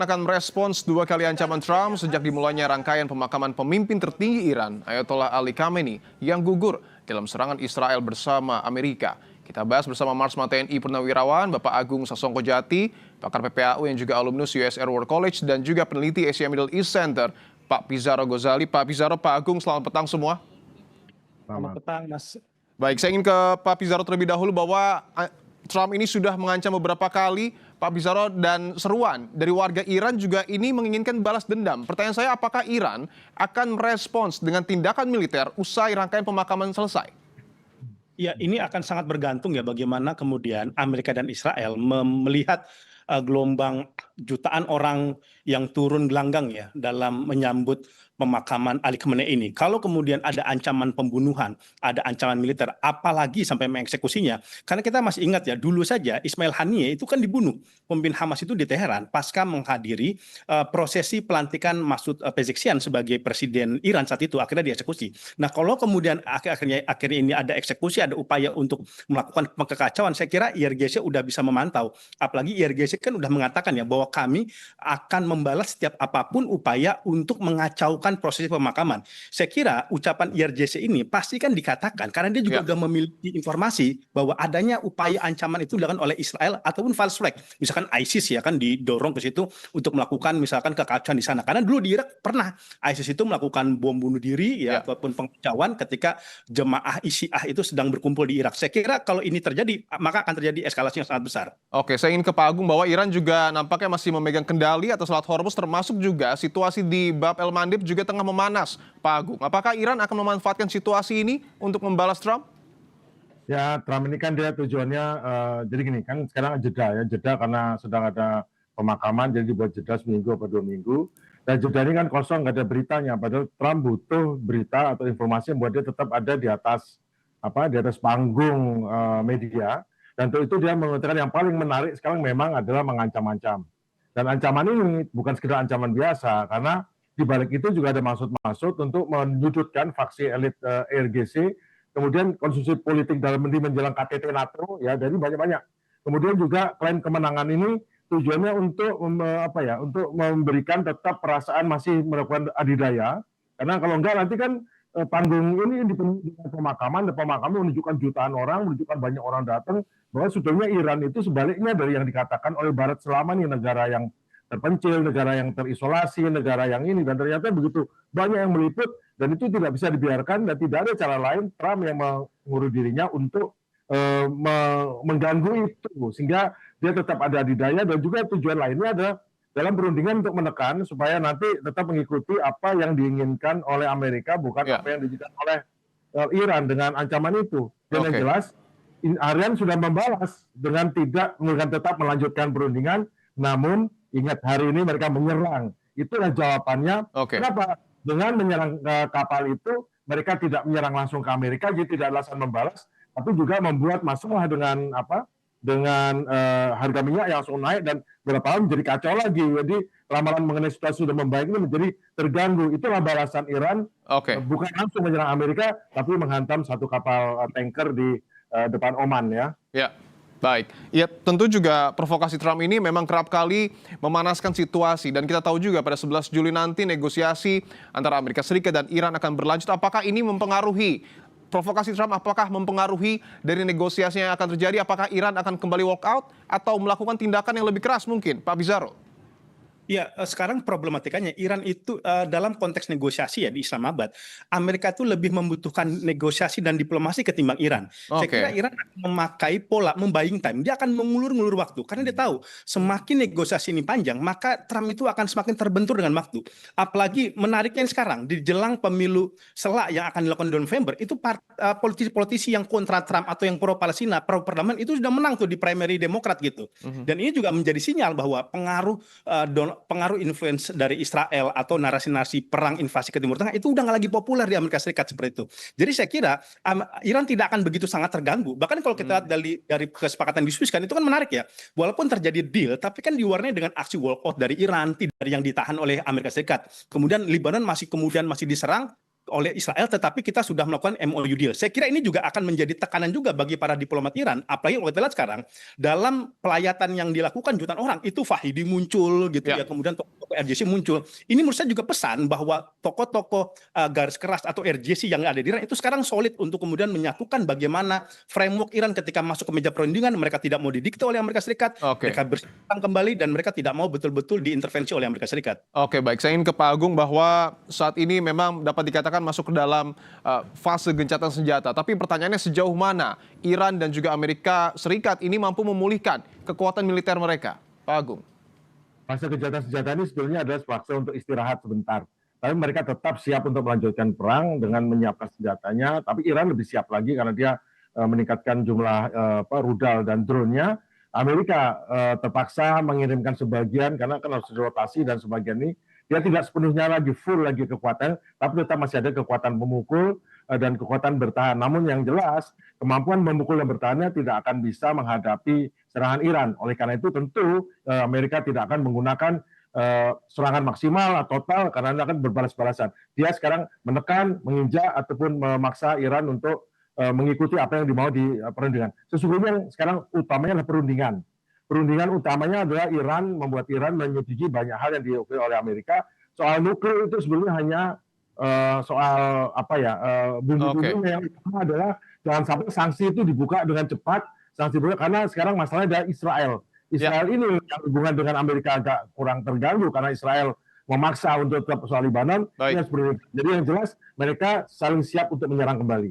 Akan merespons dua kali ancaman Trump sejak dimulainya rangkaian pemakaman pemimpin tertinggi Iran, Ayatollah Ali Khamenei, yang gugur dalam serangan Israel bersama Amerika. Kita bahas bersama Marsma TNI Purnawirawan, Bapak Agung Sasongko Jati, pakar PPAU yang juga alumnus USR War College, dan juga peneliti Asia Middle East Center, Pak Pizarro Ghazali. Pak Pizarro, Pak Agung, selamat petang semua. Selamat petang, Mas. Baik, saya ingin ke Pak Pizarro terlebih dahulu bahwa Trump ini sudah mengancam beberapa kali, Pak Pizarro, dan seruan dari warga Iran juga ini menginginkan balas dendam. Pertanyaan saya, apakah Iran akan merespons dengan tindakan militer usai rangkaian pemakaman selesai? Ya, ini akan sangat bergantung ya bagaimana kemudian Amerika dan Israel melihat gelombang jutaan orang yang turun gelanggang ya dalam menyambut pemakaman Ali Khamenei ini. Kalau kemudian ada ancaman pembunuhan, ada ancaman militer, apalagi sampai mengeksekusinya. Karena kita masih ingat ya, dulu saja Ismail Haniyeh itu kan dibunuh. Pemimpin Hamas itu di Teheran pasca menghadiri prosesi pelantikan Masoud Pezeshkian sebagai presiden Iran saat itu, akhirnya dieksekusi. Nah, kalau kemudian akhirnya ini ada eksekusi, ada upaya untuk melakukan kekacauan, saya kira IRGC udah bisa memantau. Apalagi IRGC kan udah mengatakan ya bahwa kami akan membalas setiap apapun upaya untuk mengacaukan proses pemakaman. Saya kira ucapan IRGC ini pasti kan dikatakan karena dia juga sudah memiliki informasi bahwa adanya upaya ancaman itu dilakukan oleh Israel ataupun false flag. Misalkan ISIS ya kan didorong ke situ untuk melakukan misalkan kekacauan di sana. Karena dulu di Irak pernah ISIS itu melakukan bom bunuh diri ya ataupun pengacauan ketika jemaah Syiah itu sedang berkumpul di Irak. Saya kira kalau ini terjadi maka akan terjadi eskalasi yang sangat besar. Oke, saya ingin ke Pak Agung bahwa Iran juga nampaknya masih memegang kendali atas Selat Hormuz, termasuk juga situasi di Bab el-Mandeb juga tengah memanas, Pak Agung. Apakah Iran akan memanfaatkan situasi ini untuk membalas Trump? Ya, Trump ini kan dia tujuannya, jadi gini, kan sekarang jeda karena sedang ada pemakaman, jadi dibuat jeda seminggu atau 2 minggu. Dan jeda ini kan kosong, nggak ada beritanya. Padahal Trump butuh berita atau informasi yang buat dia tetap ada di atas panggung media. Dan untuk itu dia mengatakan yang paling menarik sekarang memang adalah mengancam-ancam. Dan ancaman ini bukan sekedar ancaman biasa, karena di balik itu juga ada maksud-maksud untuk menyudutkan faksi elit IRGC, kemudian konsumsi politik dalam menjelang KTT NATO, ya dari banyak-banyak. Kemudian juga klaim kemenangan ini tujuannya untuk untuk memberikan tetap perasaan masih melakukan adidaya, karena kalau enggak nanti kan panggung ini di pemakaman menunjukkan jutaan orang, menunjukkan banyak orang datang, bahwa sebetulnya Iran itu sebaliknya dari yang dikatakan oleh Barat selama ini, negara yang terpencil, negara yang terisolasi, negara yang ini, dan ternyata begitu banyak yang meliput, dan itu tidak bisa dibiarkan, dan tidak ada cara lain Trump yang mengurus dirinya untuk mengganggu itu, sehingga dia tetap ada adidaya, dan juga tujuan lainnya adalah dalam perundingan untuk menekan supaya nanti tetap mengikuti apa yang diinginkan oleh Amerika, bukan apa yang diinginkan oleh Iran dengan ancaman itu. Dan yang jelas, Iran sudah membalas dengan tetap melanjutkan perundingan, namun ingat hari ini mereka menyerang. Itulah jawabannya. Kenapa? Dengan menyerang kapal itu, mereka tidak menyerang langsung ke Amerika, jadi tidak alasan membalas, tapi juga membuat masalah dengan harga minyak yang langsung naik, dan beberapa hal menjadi kacau lagi. Jadi ramalan mengenai situasi sudah membaik ini menjadi terganggu. Itulah balasan Iran, bukan langsung menyerang Amerika, tapi menghantam satu kapal tanker di depan Oman ya. Ya, baik. Ya, tentu juga provokasi Trump ini memang kerap kali memanaskan situasi, dan kita tahu juga pada 11 Juli nanti negosiasi antara Amerika Serikat dan Iran akan berlanjut. Apakah ini mempengaruhi provokasi Trump, apakah mempengaruhi dari negosiasi yang akan terjadi? Apakah Iran akan kembali walk out atau melakukan tindakan yang lebih keras mungkin, Pak Pizarro? Ya, sekarang problematikanya Iran itu dalam konteks negosiasi ya di Islamabad, Amerika itu lebih membutuhkan negosiasi dan diplomasi ketimbang Iran. Saya kira Iran akan memakai pola membuying time. Dia akan mengulur-ngulur waktu karena dia tahu semakin negosiasi ini panjang, maka Trump itu akan semakin terbentur dengan waktu. Apalagi menariknya sekarang di jelang pemilu selak yang akan dilakukan di November, itu politisi-politisi yang kontra Trump atau yang pro Palestina, pro perdamaian itu sudah menang tuh di primary Demokrat gitu. Dan ini juga menjadi sinyal bahwa pengaruh influence dari Israel atau narasi-narasi perang invasi ke Timur Tengah itu udah nggak lagi populer di Amerika Serikat seperti itu. Jadi saya kira Iran tidak akan begitu sangat terganggu. Bahkan kalau kita lihat dari kesepakatan di Swiss kan itu kan menarik ya. Walaupun terjadi deal, tapi kan diwarnai dengan aksi walkout dari Iran, tidak yang ditahan oleh Amerika Serikat. Kemudian Lebanon masih diserang, oleh Israel, tetapi kita sudah melakukan MOU deal. Saya kira ini juga akan menjadi tekanan juga bagi para diplomat Iran. Apalagi kalau kita lihat sekarang dalam pelayatan yang dilakukan jutaan orang itu Fahidi muncul gitu ya, kemudian tokoh-tokoh RJC muncul. Ini menurut saya juga pesan bahwa tokoh-tokoh garis keras atau RJC yang ada di Iran itu sekarang solid untuk kemudian menyatukan bagaimana framework Iran ketika masuk ke meja perundingan, mereka tidak mau didikte oleh Amerika Serikat, mereka bersihkan kembali dan mereka tidak mau betul-betul diintervensi oleh Amerika Serikat. Oke, baik. Saya ingin ke Pak Agung bahwa saat ini memang dapat dikatakan masuk ke dalam fase gencatan senjata. Tapi pertanyaannya sejauh mana Iran dan juga Amerika Serikat ini mampu memulihkan kekuatan militer mereka? Pak Agung. Fase gencatan senjata ini sebetulnya adalah fase untuk istirahat sebentar. Tapi mereka tetap siap untuk melanjutkan perang dengan menyiapkan senjatanya. Tapi Iran lebih siap lagi karena dia meningkatkan jumlah rudal dan drone-nya. Amerika terpaksa mengirimkan sebagian karena kan harus dirotasi dan sebagian ini dia tidak sepenuhnya lagi full lagi kekuatan, tapi tetap masih ada kekuatan pemukul dan kekuatan bertahan. Namun yang jelas kemampuan memukul dan bertahannya tidak akan bisa menghadapi serangan Iran. Oleh karena itu tentu Amerika tidak akan menggunakan serangan maksimal atau total karena ini akan berbalas-balasan. Dia sekarang menekan, menginjak ataupun memaksa Iran untuk mengikuti apa yang dimau di perundingan. Sesungguhnya yang sekarang utamanya adalah perundingan. Perundingan utamanya adalah Iran, membuat Iran menyetujui banyak hal yang diakui oleh Amerika. Soal nuklir itu sebenarnya hanya soal bumbu-bumbu yang utama adalah jangan sampai sanksi itu dibuka dengan cepat. Sanksi buka karena sekarang masalahnya adalah Israel. Israel ini yang hubungan dengan Amerika agak kurang terganggu karena Israel memaksa untuk tetap soal Libanon. Jadi yang jelas mereka saling siap untuk menyerang kembali.